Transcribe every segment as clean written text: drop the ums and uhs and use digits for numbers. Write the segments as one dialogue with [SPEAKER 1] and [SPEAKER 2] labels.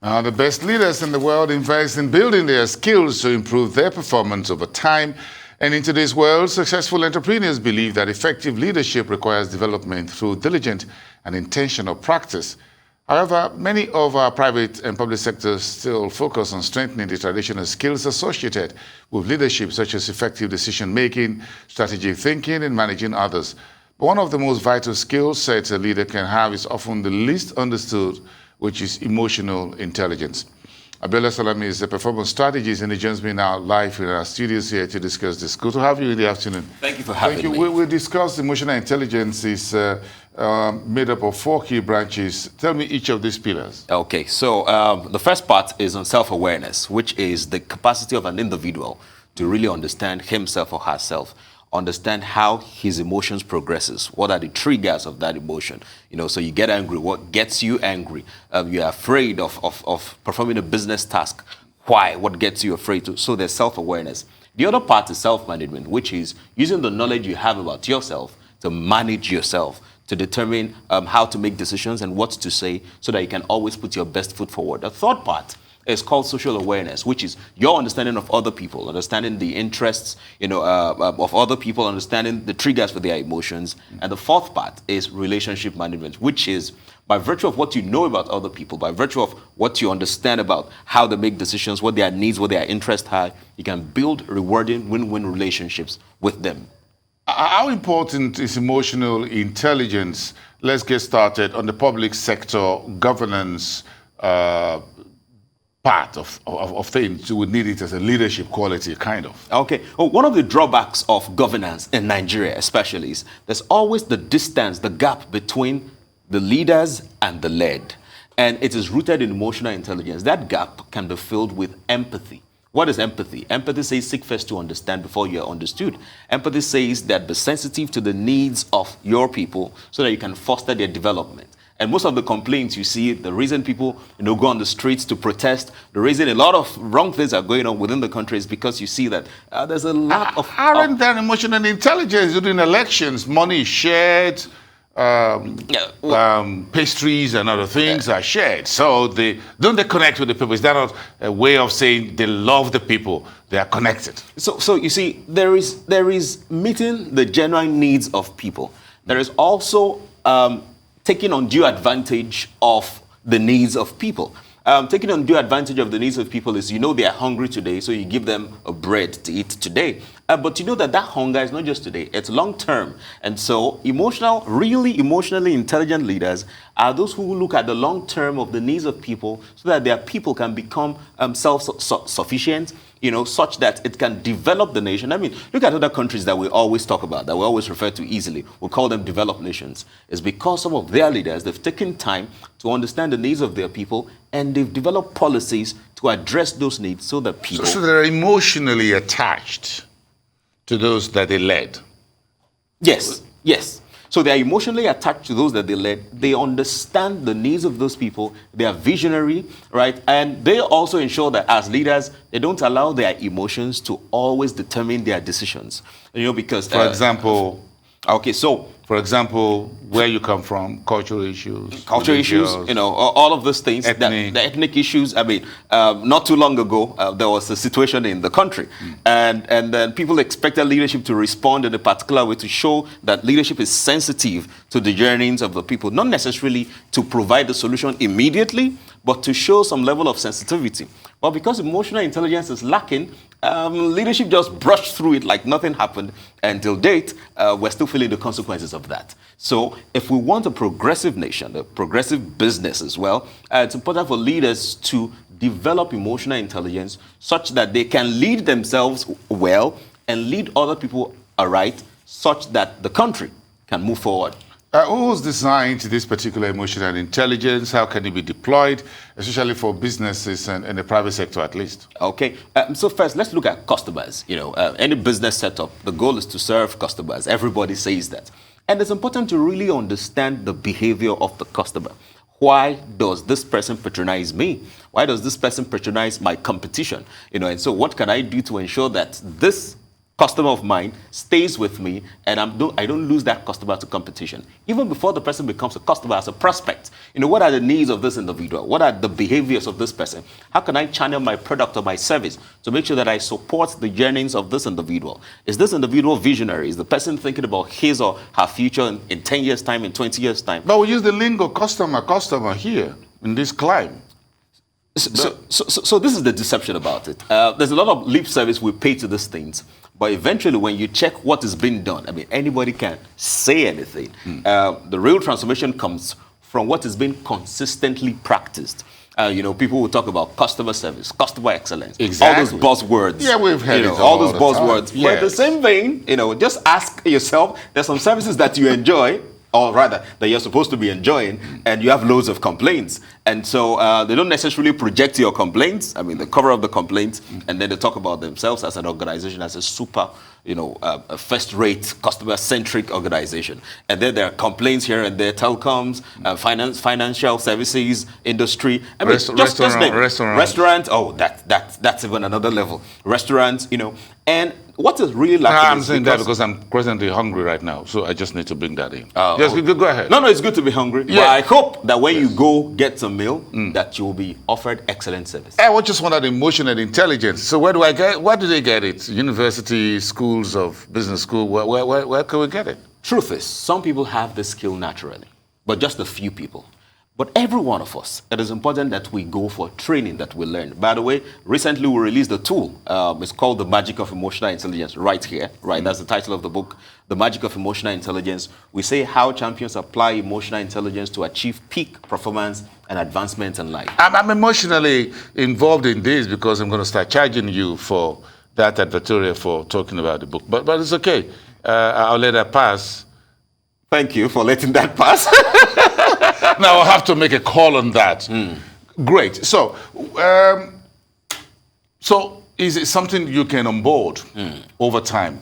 [SPEAKER 1] The best leaders in the world invest in building their skills to improve their performance over time. And in today's world, successful entrepreneurs believe that effective leadership requires development through diligent and intentional practice. However, many of our private and public sectors still focus on strengthening the traditional skills associated with leadership, such as effective decision-making, strategic thinking, and managing others. But one of the most vital skill sets a leader can have is often the least understood, which is emotional intelligence. Abiola Salami is a performance strategist and he joins me now live in our studios here to discuss this. Good to have you in the afternoon.
[SPEAKER 2] Thank you for having me.
[SPEAKER 1] We discussed emotional intelligence is made up of 4 key branches. Tell me each of these pillars.
[SPEAKER 2] Okay, so the first part is on self-awareness, which is the capacity of an individual to really understand himself or herself, understand how his emotions progresses. What are the triggers of that emotion? So you get angry. What gets you angry? You're afraid of performing a business task. Why? What gets you afraid to? So there's self-awareness. The other part is self-management, which is using the knowledge you have about yourself to manage yourself, to determine how to make decisions and what to say so that you can always put your best foot forward. The third part is called social awareness, which is your understanding of other people, understanding the interests, of other people, understanding the triggers for their emotions. And the fourth part is relationship management, which is by virtue of what you know about other people, by virtue of what you understand about how they make decisions, what their needs, what their interests are, you can build rewarding win-win relationships with them.
[SPEAKER 1] How important is emotional intelligence? Let's get started on the public sector governance part of things. You would need it as a leadership quality, kind of.
[SPEAKER 2] Okay. Well, one of the drawbacks of governance in Nigeria especially is there's always the distance, the gap between the leaders and the led. And it is rooted in emotional intelligence. That gap can be filled with empathy. What is empathy? Empathy says seek first to understand before you are understood. Empathy says that be sensitive to the needs of your people so that you can foster their development. And most of the complaints you see, the reason people go on the streets to protest, the reason a lot of wrong things are going on within the country is because you see that there's a lot of...
[SPEAKER 1] Aren't there emotional intelligence during elections? Money is shared, pastries and other things are shared. So don't they connect with the people? Is that not a way of saying they love the people? They are connected.
[SPEAKER 2] So you see, there is meeting the genuine needs of people. There is also taking undue advantage of the needs of people. Taking undue advantage of the needs of people is, they are hungry today, so you give them a bread to eat today. But you know that hunger is not just today, it's long term. And so really emotionally intelligent leaders are those who look at the long term of the needs of people so that their people can become self-sufficient, such that it can develop the nation. I mean, look at other countries that we always talk about, that we always refer to easily. We call them developed nations. It's because some of their leaders, they've taken time to understand the needs of their people and they've developed policies to address those needs so that people...
[SPEAKER 1] So they're emotionally attached to those that they led.
[SPEAKER 2] Yes. So they are emotionally attached to those that they led. They understand the needs of those people. They are visionary, right? And they also ensure that as leaders, they don't allow their emotions to always determine their decisions. Because...
[SPEAKER 1] For example...
[SPEAKER 2] Okay, so...
[SPEAKER 1] For example, where you come from, cultural issues,
[SPEAKER 2] all of those things, the ethnic issues. I mean, not too long ago, there was a situation in the country, and then people expected leadership to respond in a particular way to show that leadership is sensitive to the yearnings of the people, not necessarily to provide the solution immediately, but to show some level of sensitivity. But because emotional intelligence is lacking, leadership just brushed through it like nothing happened. Until date, we're still feeling the consequences of that. So if we want a progressive nation, a progressive business as well, it's important for leaders to develop emotional intelligence such that they can lead themselves well and lead other people aright such that the country can move forward.
[SPEAKER 1] Who's designed this particular emotional intelligence? How can it be deployed, especially for businesses and the private sector at least?
[SPEAKER 2] Okay, so first, let's look at customers. Any business setup, the goal is to serve customers. Everybody says that. And it's important to really understand the behavior of the customer. Why does this person patronize me? Why does this person patronize my competition? And so what can I do to ensure that this customer of mine stays with me, and I don't lose that customer to competition. Even before the person becomes a customer, as a prospect, what are the needs of this individual? What are the behaviors of this person? How can I channel my product or my service to make sure that I support the yearnings of this individual? Is this individual visionary? Is the person thinking about his or her future in 10 years' time, in 20 years' time?
[SPEAKER 1] But we use the lingo customer here in this climb.
[SPEAKER 2] So this is the deception about it. There's a lot of lip service we pay to these things, but eventually when you check what is being done, I mean, anybody can say anything. The real transformation comes from what is being consistently practiced. People will talk about customer service, customer excellence,
[SPEAKER 1] exactly.
[SPEAKER 2] All those buzzwords.
[SPEAKER 1] Yeah, we've heard
[SPEAKER 2] all those buzzwords.
[SPEAKER 1] Yes.
[SPEAKER 2] But in the same vein, just ask yourself, there's some services that you enjoy, or rather, that you're supposed to be enjoying, and you have loads of complaints. And so they don't necessarily project your complaints. I mean, they cover up the complaints, and then they talk about themselves as an organization, as a super, a first-rate, customer-centric organization. And then there are complaints here and there, telecoms, financial services, industry. I mean, restaurant. Oh, that's even another level. Restaurants, and what is really lacking?
[SPEAKER 1] I'm saying that because I'm presently hungry right now, so I just need to bring that in. Yes, go ahead.
[SPEAKER 2] No, it's good to be hungry. Yeah. But I hope that when you go get some meal, that you will be offered excellent service.
[SPEAKER 1] I just want that emotional intelligence. So where do they get it? University, schools of business school, where can we get it?
[SPEAKER 2] Truth is, some people have this skill naturally, but just a few people. But every one of us, it is important that we go for training, that we learn. By the way, recently we released a tool. It's called The Magic of Emotional Intelligence, right here. Right, that's the title of the book, The Magic of Emotional Intelligence. We say how champions apply emotional intelligence to achieve peak performance and advancement in life.
[SPEAKER 1] I'm emotionally involved in this because I'm going to start charging you for that advertorial for talking about the book. But it's okay. I'll let that pass.
[SPEAKER 2] Thank you for letting that pass.
[SPEAKER 1] Now I'll have to make a call on that. Great. So is it something you can onboard over time?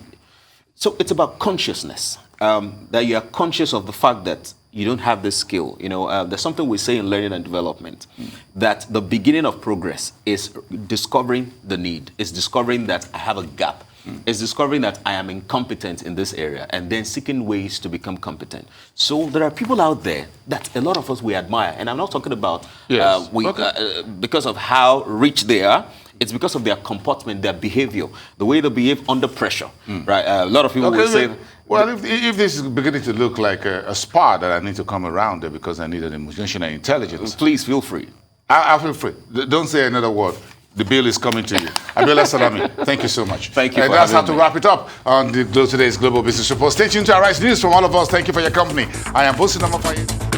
[SPEAKER 2] So it's about consciousness, that you are conscious of the fact that you don't have this skill. There's something we say in learning and development, that the beginning of progress is discovering the need. It's discovering that I have a gap. It's discovering that I am incompetent in this area and then seeking ways to become competent. So there are people out there that a lot of us we admire. And I'm not talking about because of how rich they are. It's because of their comportment, their behavior, the way they behave under pressure. Right? A lot of people will say...
[SPEAKER 1] Well, if this is beginning to look like a spa that I need to come around there because I need an emotional intelligence...
[SPEAKER 2] Please feel free.
[SPEAKER 1] I'll feel free. Don't say another word. The bill is coming to you. Abiola Salami, thank you so much.
[SPEAKER 2] Thank you.
[SPEAKER 1] And that's how to wrap it up on today's Global Business Report. Stay tuned to our Rise News from all of us. Thank you for your company. I am Bosi Namafaye.